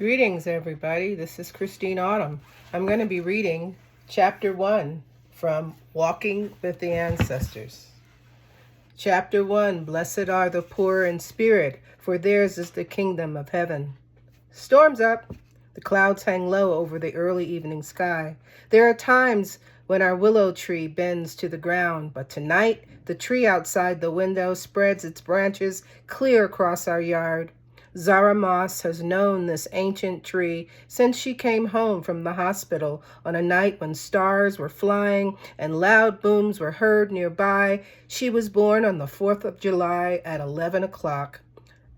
Greetings, everybody. This is Christine Autumn. I'm going to be reading Chapter 1 from Walking with the Ancestors. Chapter 1, Blessed are the poor in spirit, for theirs is the kingdom of heaven. Storm's up. The clouds hang low over the early evening sky. There are times when our willow tree bends to the ground, but tonight the tree outside the window spreads its branches clear across our yard. Zara Moss has known this ancient tree since she came home from the hospital on a night when stars were flying and loud booms were heard nearby. She was born on the 4th of July at 11 o'clock.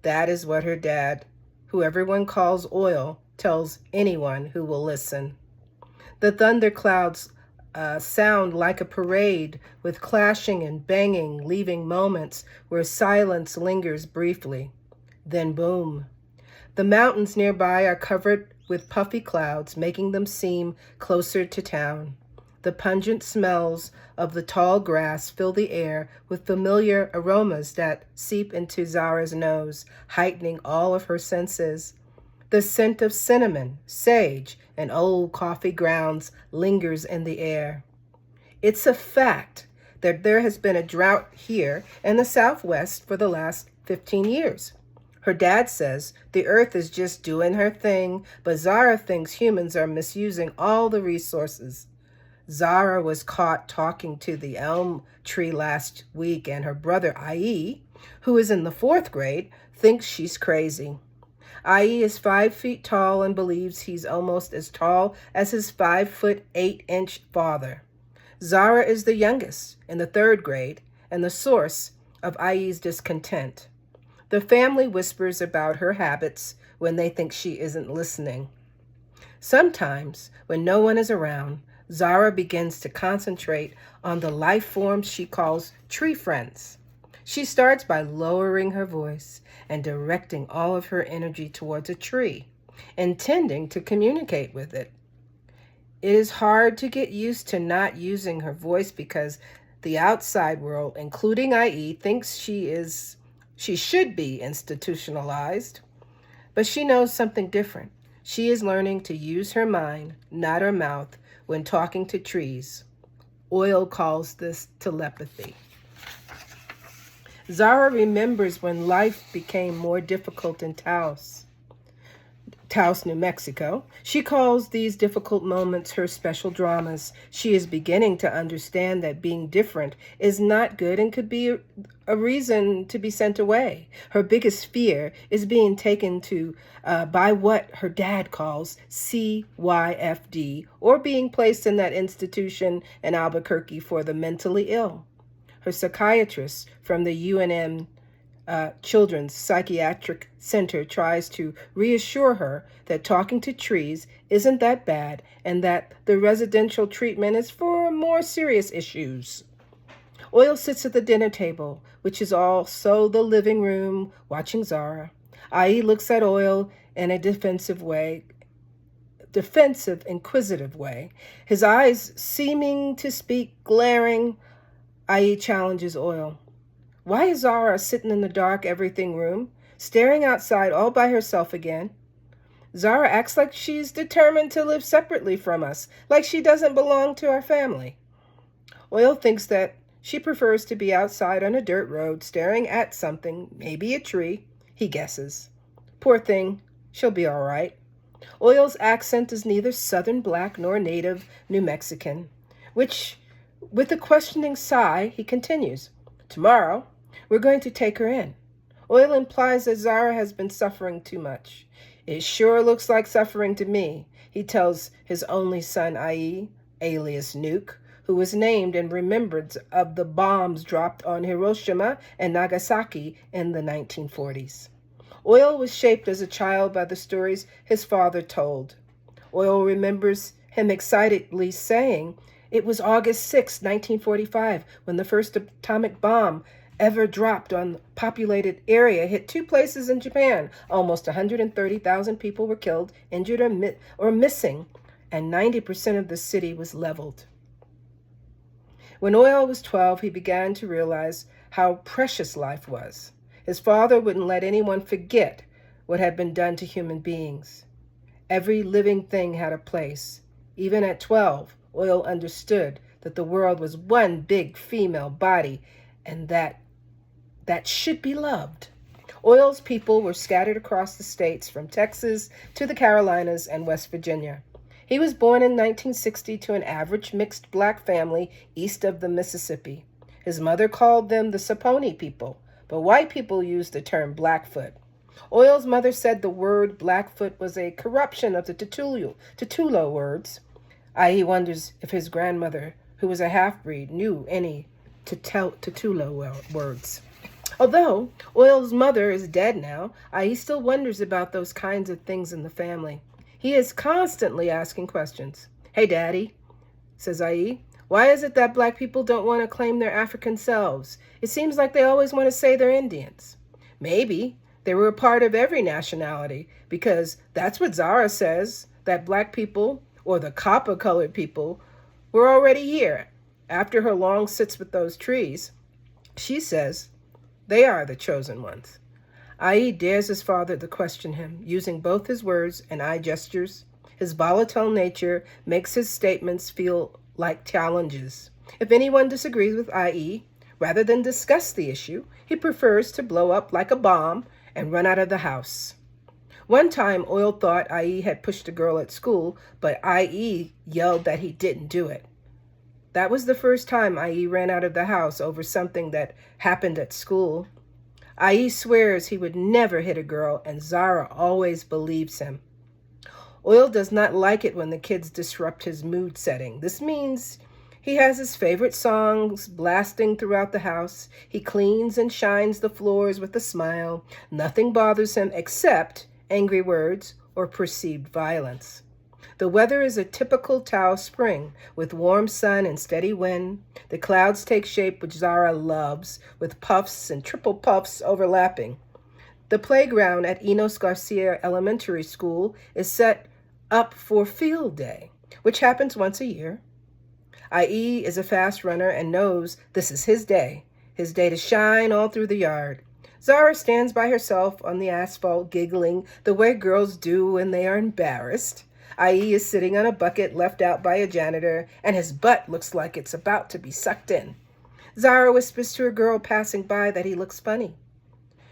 That is what her dad, who everyone calls Oil, tells anyone who will listen. The thunderclouds sound like a parade with clashing and banging, leaving moments where silence lingers briefly. Then boom. The mountains nearby are covered with puffy clouds, making them seem closer to town. The pungent smells of the tall grass fill the air with familiar aromas that seep into Zara's nose, heightening all of her senses. The scent of cinnamon, sage, and old coffee grounds lingers in the air. It's a fact that there has been a drought here in the Southwest for the last 15 years. Her dad says the earth is just doing her thing, but Zara thinks humans are misusing all the resources. Zara was caught talking to the elm tree last week, and her brother Ai, who is in the 4th grade, thinks she's crazy. Ai is 5 feet tall and believes he's almost as tall as his 5'8" father. Zara is the youngest in the 3rd grade and the source of Ai's discontent. The family whispers about her habits when they think she isn't listening. Sometimes, when no one is around, Zara begins to concentrate on the life forms she calls tree friends. She starts by lowering her voice and directing all of her energy towards a tree, intending to communicate with it. It is hard to get used to not using her voice because the outside world, including IE, thinks she should be institutionalized, but she knows something different. She is learning to use her mind, not her mouth, when talking to trees. Oil calls this telepathy. Zara remembers when life became more difficult in Taos, New Mexico. She calls these difficult moments her special dramas. She is beginning to understand that being different is not good and could be a reason to be sent away. Her biggest fear is being taken to by what her dad calls CYFD, or being placed in that institution in Albuquerque for the mentally ill. Her psychiatrist from the UNM Children's Psychiatric Center tries to reassure her that talking to trees isn't that bad and that the residential treatment is for more serious issues. Oil sits at the dinner table, which is also the living room, watching Zara. Ai looks at Oil in a defensive, inquisitive way, his eyes seeming to speak, glaring. Ai challenges Oil. Why is Zara sitting in the dark everything room, staring outside all by herself again? Zara acts like she's determined to live separately from us, like she doesn't belong to our family. Oil thinks that she prefers to be outside on a dirt road, staring at something, maybe a tree, he guesses. Poor thing, she'll be all right. Oil's accent is neither Southern black nor native New Mexican, which, with a questioning sigh, he continues. Tomorrow, we're going to take her in. Oil implies that Zara has been suffering too much. It sure looks like suffering to me, he tells his only son, Ai, alias Nuke, who was named in remembrance of the bombs dropped on Hiroshima and Nagasaki in the 1940s. Oil was shaped as a child by the stories his father told. Oil remembers him excitedly saying, "It was August 6, 1945, when the first atomic bomb ever dropped on the populated area hit 2 places in Japan. Almost 130,000 people were killed, injured, or missing, and 90% of the city was leveled." When Oil was 12, he began to realize how precious life was. His father wouldn't let anyone forget what had been done to human beings. Every living thing had a place. Even at 12, Oil understood that the world was one big female body and that should be loved. Oil's people were scattered across the states from Texas to the Carolinas and West Virginia. He was born in 1960 to an average mixed black family east of the Mississippi. His mother called them the Saponi people, but white people used the term Blackfoot. Oil's mother said the word Blackfoot was a corruption of the Tutulo words. I.e. wonders if his grandmother, who was a half-breed, knew any Tutulo words. Although Oil's mother is dead now, I.E. still wonders about those kinds of things in the family. He is constantly asking questions. Hey, Daddy, says I.E., why is it that black people don't want to claim their African selves? It seems like they always want to say they're Indians. Maybe they were a part of every nationality, because that's what Zara says, that black people, or the copper-colored people, were already here. After her long sits with those trees, she says they are the chosen ones. I.E. dares his father to question him, using both his words and eye gestures. His volatile nature makes his statements feel like challenges. If anyone disagrees with I.E., rather than discuss the issue, he prefers to blow up like a bomb and run out of the house. One time, Oil thought I.E. had pushed a girl at school, but I.E. yelled that he didn't do it. That was the first time I.E. ran out of the house over something that happened at school. I.E. swears he would never hit a girl, and Zara always believes him. Oil does not like it when the kids disrupt his mood setting. This means he has his favorite songs blasting throughout the house. He cleans and shines the floors with a smile. Nothing bothers him except angry words or perceived violence. The weather is a typical Tao spring, with warm sun and steady wind. The clouds take shape, which Zara loves, with puffs and triple puffs overlapping. The playground at Enos Garcia Elementary School is set up for Field Day, which happens once a year. I.E. is a fast runner and knows this is his day to shine all through the yard. Zara stands by herself on the asphalt, giggling the way girls do when they are embarrassed. I.E. is sitting on a bucket left out by a janitor, and his butt looks like it's about to be sucked in. Zara whispers to a girl passing by that he looks funny.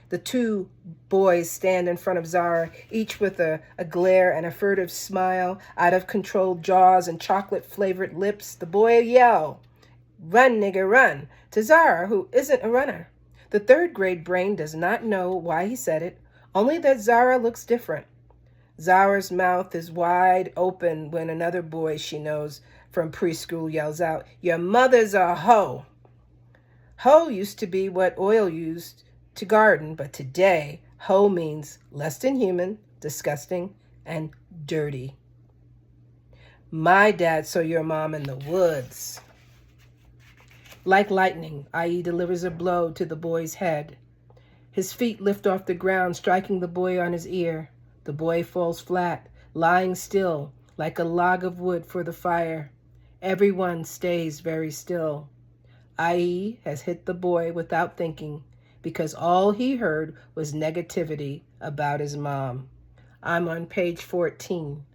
The two boys stand in front of Zara, each with a glare and a furtive smile, out-of-control jaws and chocolate-flavored lips. The boy yell, "Run, nigger, run," to Zara, who isn't a runner. The third-grade brain does not know why he said it, only that Zara looks different. Zara's mouth is wide open when another boy she knows from preschool yells out, "Your mother's a hoe." Hoe used to be what Oil used to garden, but today, hoe means less than human, disgusting, and dirty. My dad saw your mom in the woods. Like lightning, I.E. delivers a blow to the boy's head. His feet lift off the ground, striking the boy on his ear. The boy falls flat, lying still, like a log of wood for the fire. Everyone stays very still. I.E. has hit the boy without thinking, because all he heard was negativity about his mom. I'm on page 14.